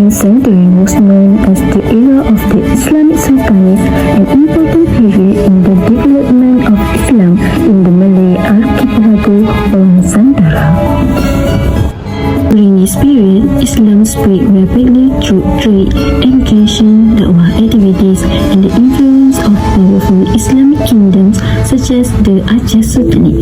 11th century was known as the era of the Islamic Sultanates, an important period in the development of Islam in the Malay archipelago or Nusantara. During this period, Islam spread rapidly through trade, education, dakwah activities, and the influence of powerful Islamic kingdoms such as the Aceh Sultanate.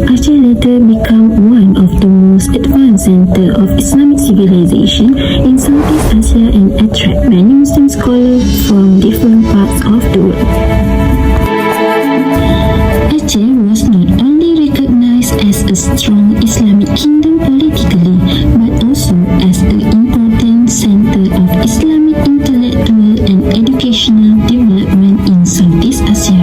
Aceh later became one of the most advanced centers of Islamic civilization in Southeast Asia and attract many Muslim scholars from different parts of the world. Aceh was not only recognized as a strong Islamic kingdom politically, but also as an important center of Islamic intellectual and educational development in Southeast Asia.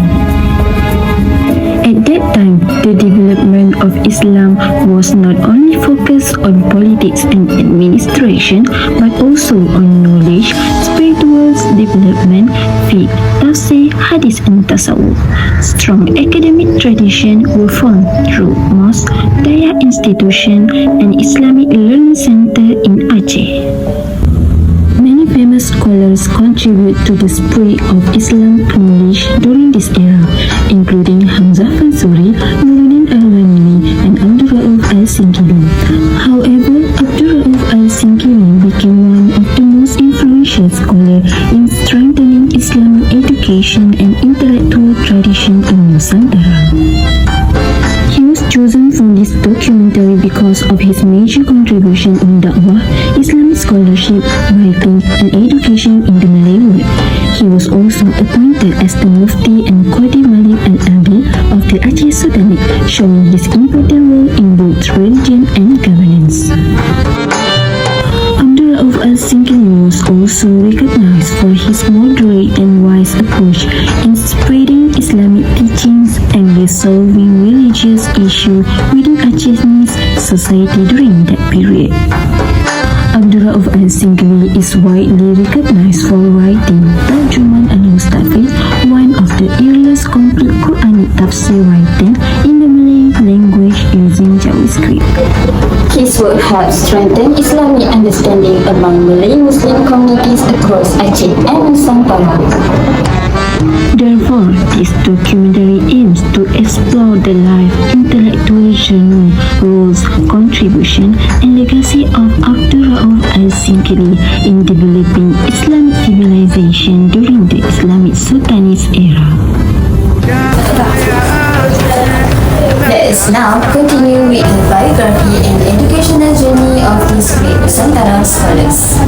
At that time, the development of Islam was not only focused on politics and administration, but also on knowledge, spiritual development, fiqh, tafsir, hadith and tasawwuf. Strong academic traditions were formed through mosque, daya institution and Islamic learning center in Aceh. Many famous scholars contribute to the spread of Islam knowledge during this era, including Hamzah Fansuri, Nuruddin al-Wanili, and Abdul Rauf al-SingkiliAn. However, Abdul Rauf al-SingkiliAn became one of the most influential scholars in strengthening Islamic education and intellectual tradition in Nusantara. He was chosen from this documentary because of his major contribution in da'wah, Islamic scholarship, writing, and education in the Malay world. He was also appointed as the Mufti and Qadi Malik al-Adil of the Aceh Sultanate, showing his important role in both religion and governance. Abdul Rauf al-SingkiliAn was also recognized for his moderate and wise approach in spreading Islamic teachings and resolving religious issues within Aceh's society during that period. Abdul Rauf al-SingkiliAn is widely recognized for writing Tarjuman al-Mustafid, one of the earliest complete Quranic tafsir writing in the Malay language using JavaScript. His work helped strengthen Islamic understanding among Malay Muslim communities across Aceh and Nusantara. Therefore, this documentary aims to explore the life, intellectual journey, roles, contribution, and legacy of Abdul Rauf al-SingkiliAn in developing Islamic civilization during the Islamic Sultanates era. Let us now continue with the biography and educational journey of these great Nusantara scholars.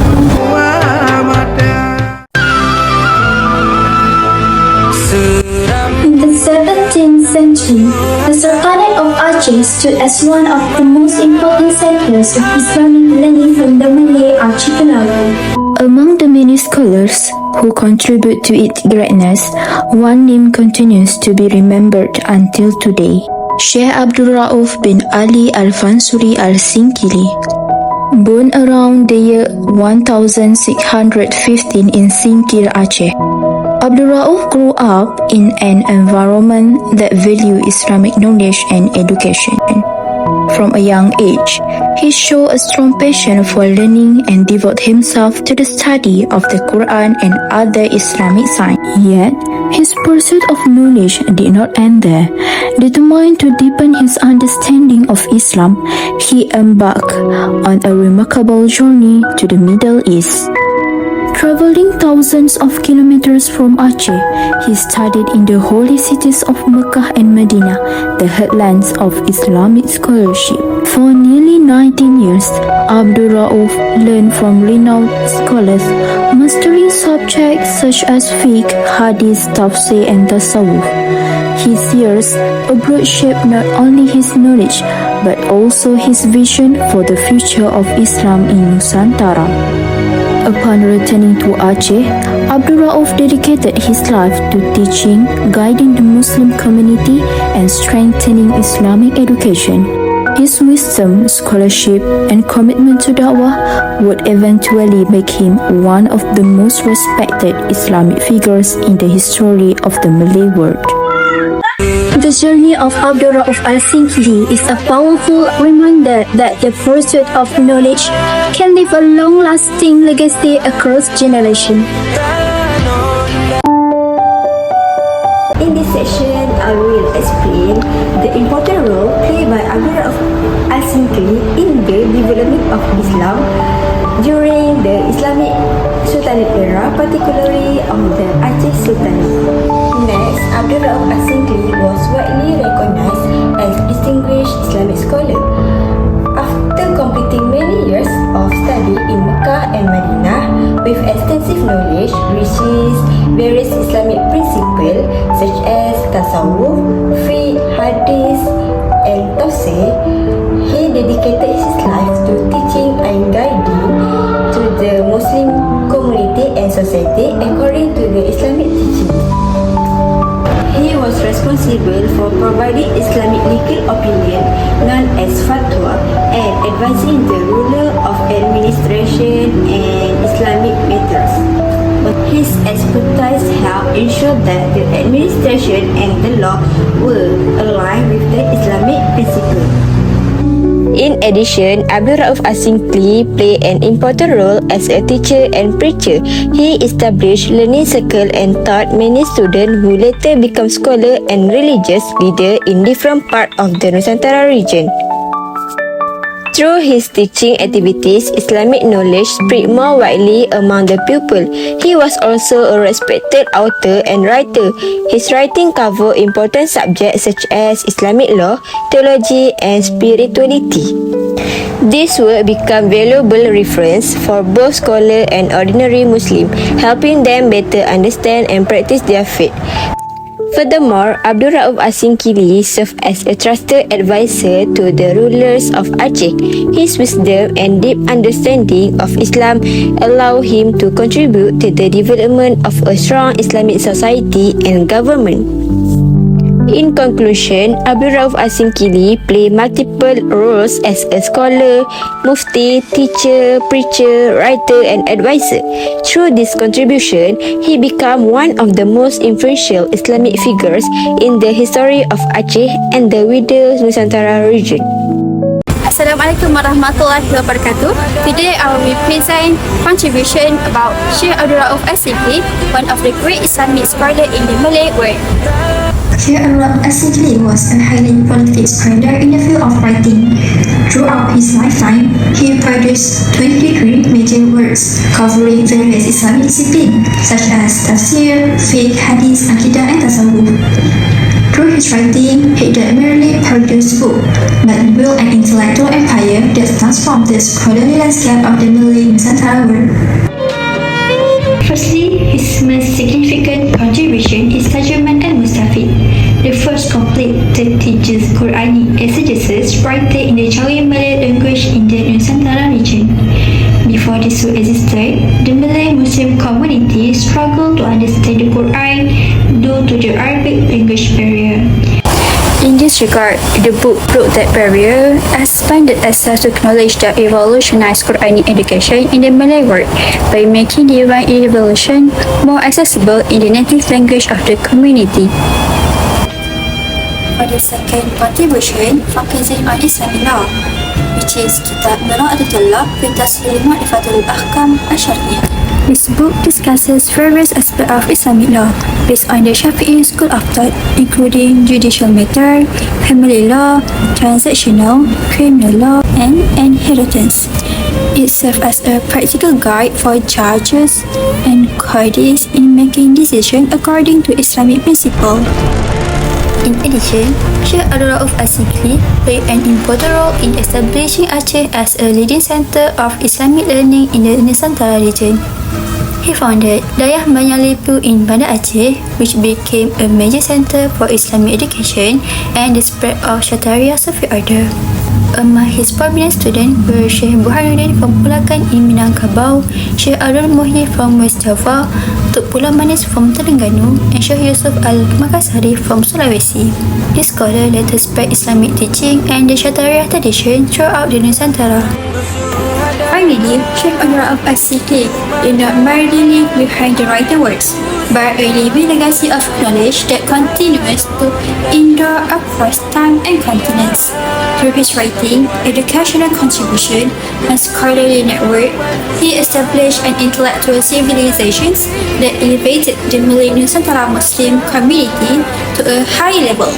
In the 17th century, the Sultanate of Aceh stood as one of the most important centers of Islamic learning from the Malay archipelago. Among the many scholars who contribute to its greatness, one name continues to be remembered until today: Sheikh Abdul Rauf bin Ali al-Fansuri al-SingkiliAn. Born around the year 1615 in Singkil, Aceh, Abdul Rauf grew up in an environment that valued Islamic knowledge and education. From a young age, he showed a strong passion for learning and devoted himself to the study of the Quran and other Islamic science. Yet, his pursuit of knowledge did not end there. Determined to deepen his understanding of Islam, he embarked on a remarkable journey to the Middle East. Traveling thousands of kilometers from Aceh, he studied in the holy cities of Mecca and Medina, the headlands of Islamic scholarship. For nearly 19 years, Abdul Rauf learned from renowned scholars, mastering subjects such as fiqh, hadith, tafsir, and tasawwuf. His years abroad shaped not only his knowledge, but also his vision for the future of Islam in Nusantara. Upon returning to Aceh, Abdul Rauf dedicated his life to teaching, guiding the Muslim community, and strengthening Islamic education. His wisdom, scholarship, and commitment to da'wah would eventually make him one of the most respected Islamic figures in the history of the Malay world. The journey of Abdul Rauf al-SingkiliAn is a powerful reminder that the pursuit of knowledge can leave a long-lasting legacy across generations. In this section, I will explain the important role played by Abdul Rauf al-SingkiliAn in the development of Islam during the Islamic Sultanate era, particularly of the Aceh Sultanate. Next, Abdul Rauf al-SingkiliAn was widely recognized as distinguished Islamic scholar. After completing many years of study in Mecca and Madinah with extensive knowledge, which is various Islamic principles such as tasawwuf, fiqh, hadith, and tafsir, he dedicated his life to teaching and guiding to the Muslim community and society according to the Islamic teachings. He was responsible for providing Islamic legal opinion known as fatwa and advising the ruler of administration and Islamic matters. His expertise helped ensure that the administration and the law were aligned with the Islamic principles. In addition, Abdul Rauf al-SingkiliAn played an important role as a teacher and preacher. He established learning circles and taught many students who later became scholars and religious leaders in different parts of the Nusantara region. Through his teaching activities, Islamic knowledge spread more widely among the people. He was also a respected author and writer. His writing covered important subjects such as Islamic law, theology, and spirituality. This work became valuable reference for both scholars and ordinary Muslims, helping them better understand and practice their faith. Furthermore, Abdul Rauf al-SingkiliAn served as a trusted advisor to the rulers of Aceh. His wisdom and deep understanding of Islam allowed him to contribute to the development of a strong Islamic society and government. In conclusion, Abdul Rauf al-SingkiliAn played multiple roles as a scholar, mufti, teacher, preacher, writer, and advisor. Through this contribution, he became one of the most influential Islamic figures in the history of Aceh and the wider Nusantara region. Assalamualaikum warahmatullahi wabarakatuh. Today I will present contribution about Sheikh Abdul Rauf al-SingkiliAn, one of the great Islamic scholars in the Malay world. Sheikh Abdul Rauf al-SingkiliAn was a highly prolific scholar in the field of writing. Throughout his lifetime, he produced 23 major works covering various Islamic disciplines such as tafsir, fiqh, hadith, aqidah, and tasawwuf. Through his writing, he did merely produce books, but built an intellectual empire that transformed the scholarly landscape of the Malay Nusantara world. Firstly, his most significant contribution is Tarjuman al-Mustafid, the first complete teaches Quranic exegesis written in the Jawi Malay language in the Nusantara region. Before this work existed, the Malay Muslim community struggled to understand the Quran due to the Arabic language barrier. In this regard, the book broke that barrier, expanded access to knowledge that revolutionized Quranic education in the Malay world by making the divine revelation more accessible in the native language of the community. For the second contribution, focusing on Islamic law, which is Kitab Mira'atul Law fi Tasfir Ma'rifatul Ahkam Asyariyah. This book discusses various aspects of Islamic law based on the Shafi'i school of thought, including judicial matter, family law, transactional, criminal law, and inheritance. It serves as a practical guide for judges and qadis in making decisions according to Islamic principles. In addition, Sheikh Abdul Rauf al-SingkiliAn played an important role in establishing Aceh as a leading center of Islamic learning in the Nusantara region. He founded Dayah Manyalipu in Bandar Aceh, which became a major center for Islamic education and the spread of Sharia Sufi order. Among his prominent students were Sheikh Burhanuddin from Pulakan in Minangkabau, Sheikh Abdul Muhyi from West Java, Tuk Pula Manis from Terengganu, and Sheikh Yusuf Al-Makassari from Sulawesi. This scholar later spread Islamic teaching and the Sharia tradition throughout the Nusantara. Finally, Sheikh Abdul Rauf al-SingkiliAn did not merely leave behind the written works, but a living legacy of knowledge that continues to endure across time and continents. Through his writing, educational contribution, and scholarly network, he established an intellectual civilization that elevated the Malay Nusantara Muslim community to a high level.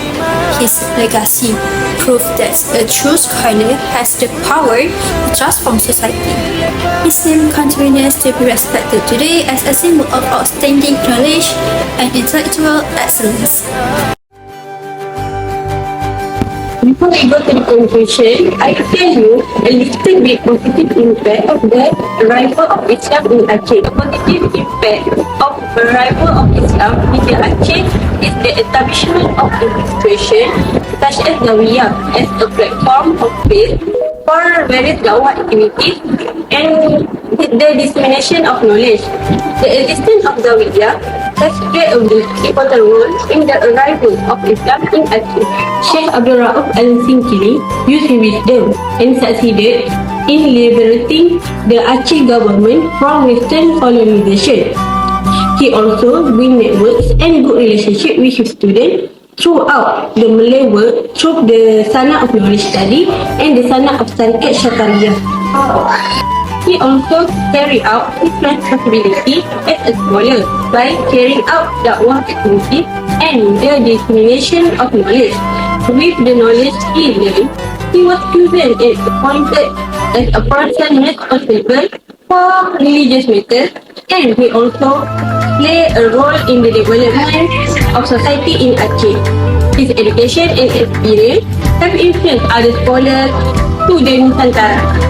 His legacy proved that a true scholar has the power to transform society. His name continues to be respected today as a symbol of outstanding knowledge and intellectual excellence. Before we go to the conclusion, I tell you a little bit positive impact of the arrival of Islam in Aceh. The positive impact of arrival of Islam in Aceh is the establishment of institutions such as Zawiyah as a platform of faith for various dawah activities and the dissemination of knowledge. The existence of Zawiyah has played a important role in the arrival of Islam in Aceh. Sheikh Abdul Rauf al-SingkiliAn used his wisdom and succeeded in liberating the Aceh government from Western colonization. He also built networks and good relationship with his students throughout the Malay world through the Sana of Knowledge Study and the Sana of Sultanates Shatariyah. He also carried out his responsibility as a scholar by carrying out dakwah activities and the dissemination of knowledge. With the knowledge he learned, he was chosen and appointed as a person responsible for religious matters, and he also played a role in the development of society in Aceh. His education and experience have influenced other scholars to the Nusantara.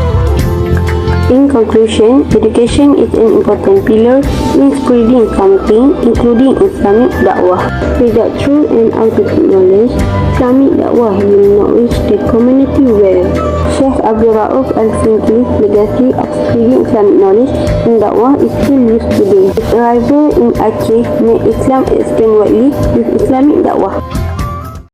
In conclusion, education is an important pillar in spreading something, including Islamic da'wah. Without true and authentic knowledge, Islamic da'wah will not reach the community well. Sheikh Abdul Rauf al-SingkiliAn's legacy of spreading Islamic knowledge and da'wah is still used today. His arrival in Aceh made Islam expand widely with Islamic da'wah.